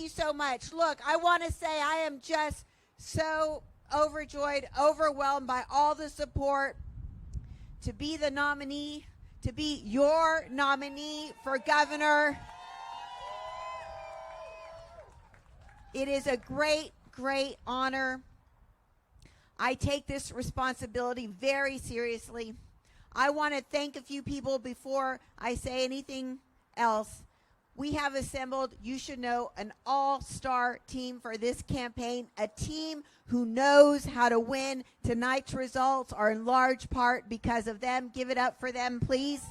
you so much. Look, I want to say I am just so overjoyed, overwhelmed by all the support to be the nominee, to be your nominee for governor. It is a great, great honor. I take this responsibility very seriously. I want to thank a few people before I say anything else. We have assembled, you should know, an all-star team for this campaign, a team who knows how to win. Tonight's results are in large part because of them. Give it up for them, please.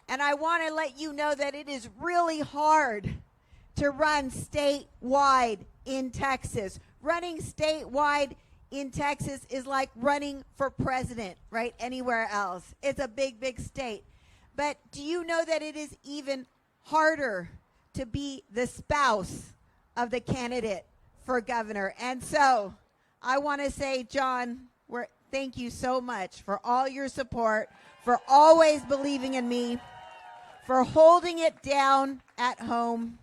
And I want to let you know that it is really hard to run statewide in Texas. Running statewide in Texas is like running for president, right? Anywhere else. It's a big, big state. But do you know that it is even harder to be the spouse of the candidate for governor? And so I want to say, John, thank you so much for all your support, for always believing in me, for holding it down at home.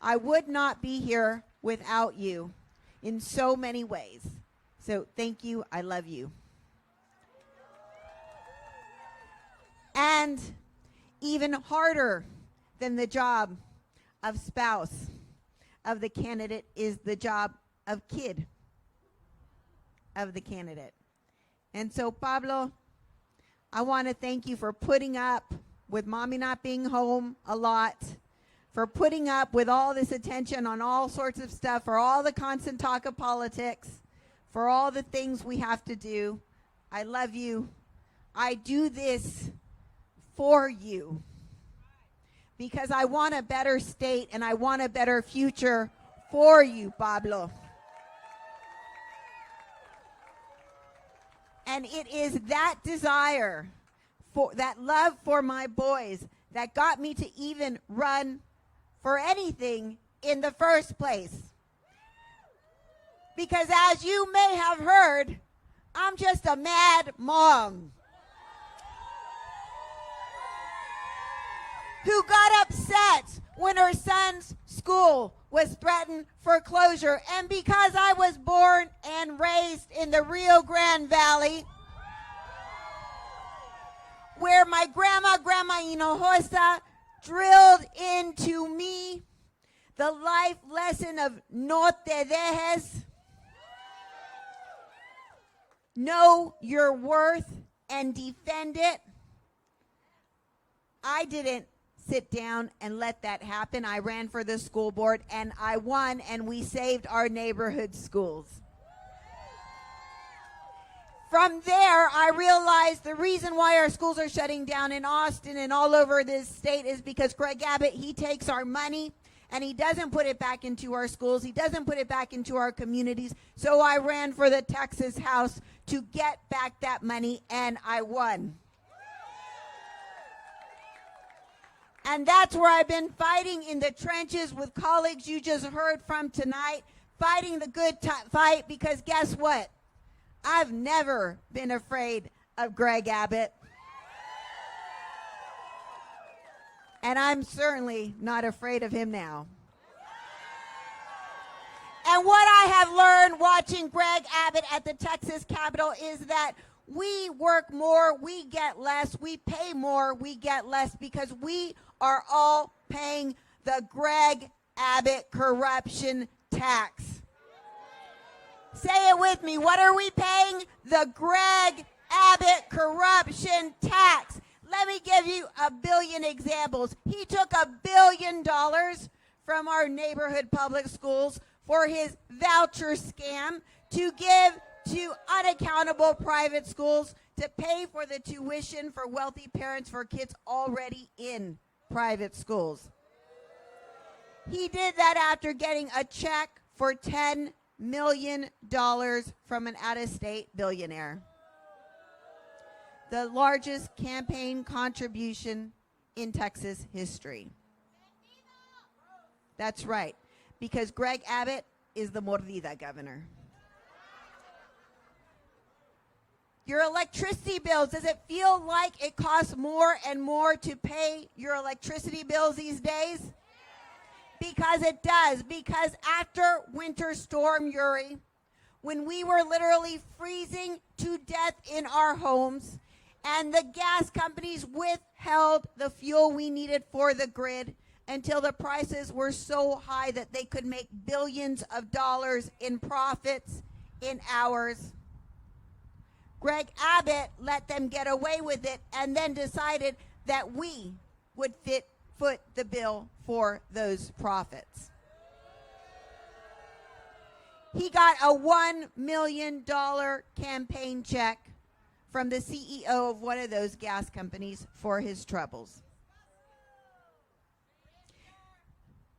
I would not be here without you in so many ways. So thank you. I love you. And even harder than the job of spouse of the candidate is the job of kid of the candidate. And so, Pablo, I want to thank you for putting up with mommy not being home a lot, for putting up with all this attention on all sorts of stuff, for all the constant talk of politics, for all the things we have to do. I love you. I do this for you because I want a better state and I want a better future for you, Pablo. And it is that desire, for that love for my boys, that got me to even run for anything in the first place. Because as you may have heard, I'm just a mad mom who got upset when her son's school was threatened for closure. And because I was born and raised in the Rio Grande Valley, where my Grandma Hinojosa drilled into me the life lesson of no te dejes, know your worth and defend it. I didn't sit down and let that happen. I ran for the school board and I won, and we saved our neighborhood schools. From there, I realized the reason why our schools are shutting down in Austin and all over this state is because Greg Abbott, he takes our money and he doesn't put it back into our schools. He doesn't put it back into our communities. So I ran for the Texas House to get back that money, and I won. And that's where I've been fighting in the trenches with colleagues you just heard from tonight, fighting the good fight, because guess what? I've never been afraid of Greg Abbott. And I'm certainly not afraid of him now. And what I have learned watching Greg Abbott at the Texas Capitol is that we work more, we get less, we pay more, we get less, because we are all paying the Greg Abbott corruption tax. Say it with me. What are we paying? The Greg Abbott corruption tax. Let me give you a billion examples. He took $1 billion from our neighborhood public schools for his voucher scam to give to unaccountable private schools to pay for the tuition for wealthy parents for kids already in private schools. He did that after getting a check for $10 million from an out-of-state billionaire. The largest campaign contribution in Texas history. That's right, because Greg Abbott is the Mordida governor. Your electricity bills, does it feel like it costs more and more to pay your electricity bills these days? Because it does. Because after Winter Storm Uri, when we were literally freezing to death in our homes, and the gas companies withheld the fuel we needed for the grid until the prices were so high that they could make billions of dollars in profits in hours. Greg Abbott let them get away with it and then decided that we would foot the bill for those profits. He got a $1 million campaign check from the CEO of one of those gas companies for his troubles.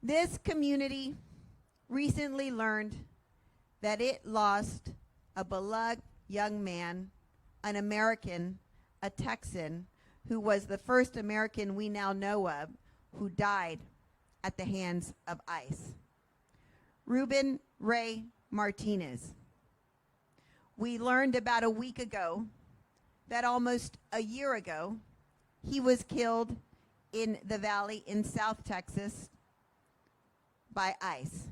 This community recently learned that it lost a beloved young man, an American, a Texan, who was the first American we now know of who died at the hands of ICE. Ruben Ray Martinez. We learned about a week ago that almost a year ago, he was killed in the valley in South Texas by ICE.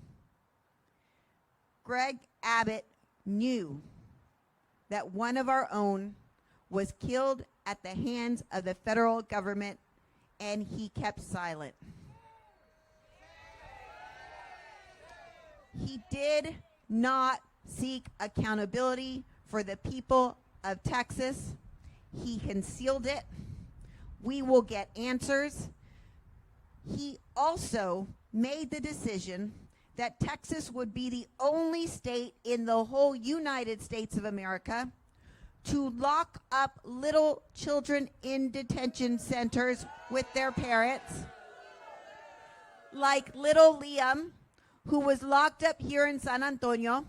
Greg Abbott knew that one of our own was killed at the hands of the federal government, and he kept silent. He did not seek accountability for the people of Texas. He concealed it. We will get answers. He also made the decision that Texas would be the only state in the whole United States of America to lock up little children in detention centers with their parents, like little Liam, who was locked up here in San Antonio,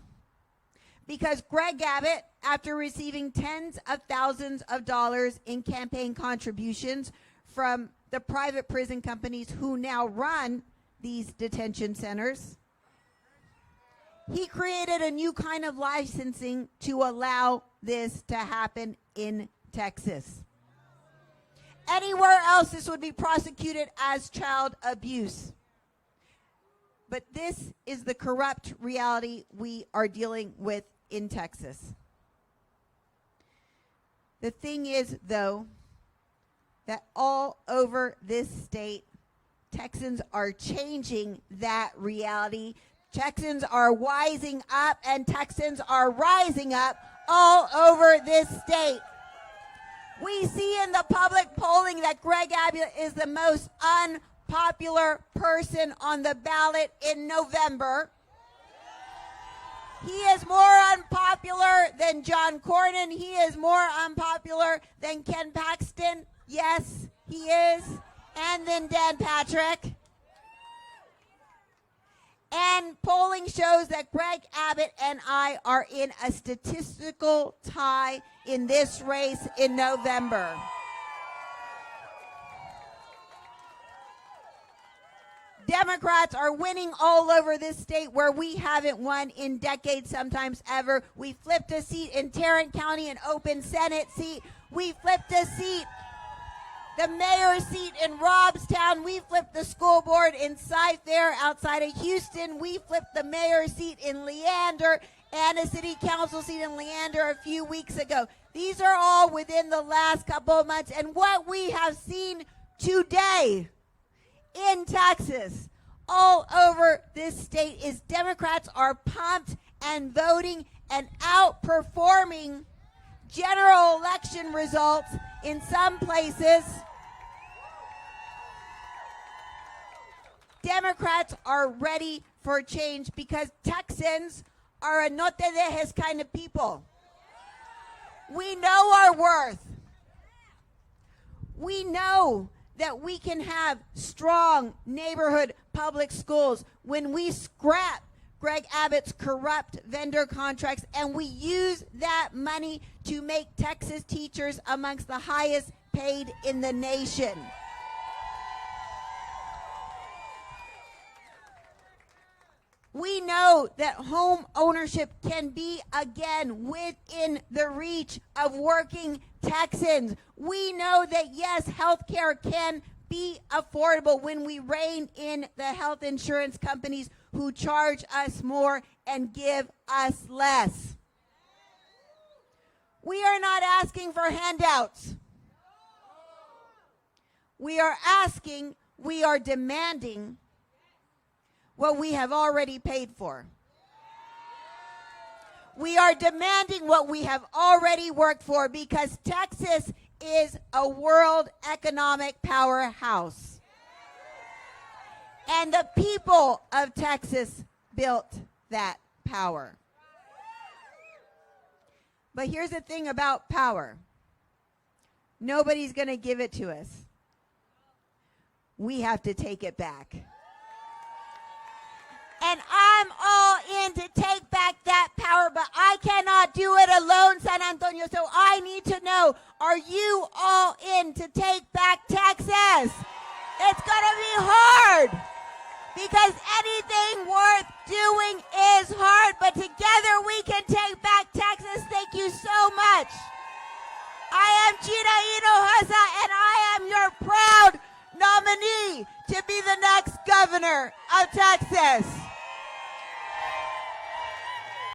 because Greg Abbott, after receiving tens of thousands of dollars in campaign contributions from the private prison companies who now run these detention centers, he created a new kind of licensing to allow this to happen in Texas. Anywhere else, this would be prosecuted as child abuse. But this is the corrupt reality we are dealing with in Texas. The thing is, though, that all over this state, Texans are changing that reality. Texans are wising up, and Texans are rising up all over this state. We see in the public polling that Greg Abbott is the most unpopular person on the ballot in November. He is more unpopular than John Cornyn. He is more unpopular than Ken Paxton. Yes, he is. And then Dan Patrick. And polling shows that Greg Abbott and I are in a statistical tie in this race in November. Democrats are winning all over this state where we haven't won in decades, sometimes ever. We flipped a seat in Tarrant County, an open Senate seat. We flipped a seat, the mayor's seat in Robstown. We flipped the school board in Cy-Fair outside of Houston. We flipped the mayor's seat in Leander and a city council seat in Leander a few weeks ago. These are all within the last couple of months. And what we have seen today in Texas, all over this state, is Democrats are pumped and voting and outperforming general election results in some places. Democrats are ready for change because Texans are a no te dejes kind of people. We know our worth. We know that we can have strong neighborhood public schools when we scrap Greg Abbott's corrupt vendor contracts and we use that money to make Texas teachers amongst the highest paid in the nation. We know that home ownership can be again within the reach of working Texans. We know that yes, healthcare can be affordable when we rein in the health insurance companies who charge us more and give us less. We are not asking for handouts. We are asking, we are demanding what we have already paid for. We are demanding what we have already worked for because Texas is a world economic powerhouse. And the people of Texas built that power. But here's the thing about power. Nobody's going to give it to us. We have to take it back. And I'm all in to take back that power, but I cannot do it alone, San Antonio. So I need to know, are you all in to take back Texas? It's going to be hard because anything worth doing is hard, but together we can take back Texas. Thank you so much. I am Gina Hinojosa, and I am your proud nominee to be the next governor of Texas.